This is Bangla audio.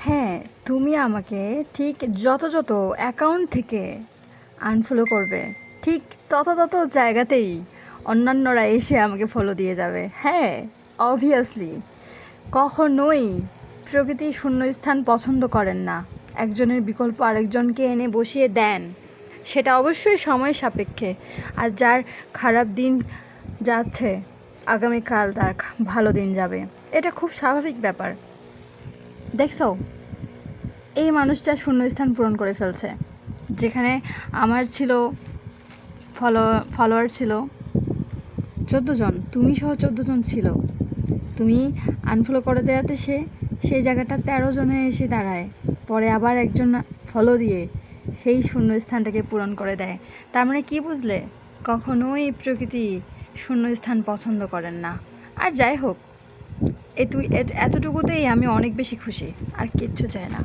হ্যাঁ, তুমি আমাকে ঠিক যত যত অ্যাকাউন্ট থেকে আনফলো করবে, ঠিক তত তত জায়গাতেই অন্যান্যরা এসে আমাকে ফলো দিয়ে যাবে। হ্যাঁ, অবভিয়াসলি কখনোই প্রকৃতি শূন্যস্থান পছন্দ করেন না। একজনের বিকল্প আরেকজনকে এনে বসিয়ে দেন, সেটা অবশ্যই সময় সাপেক্ষে। আর যার খারাপ দিন যাচ্ছে, আগামীকাল তার ভালো দিন যাবে, এটা খুব স্বাভাবিক ব্যাপার। দেখছো, এই মানুষটা শূন্যস্থান পূরণ করে ফেলছে। যেখানে আমার ছিল ফলোয়ার ছিল 14 জন, তুমি সহ 14 জন ছিল। তুমি আনফলো করে দেওয়াতে সেই জায়গাটা 13 জনে এসে দাঁড়ায়, পরে আবার একজন ফলো দিয়ে সেই শূন্যস্থানটাকে পূরণ করে দেয়। তার মানে কি বুঝলে? কখনোই প্রকৃতি শূন্যস্থান পছন্দ করেন না। আর যাই হোক, এতটুকুতেই আমি অনেক বেশি খুশি, আর কিচ্ছু চাই না।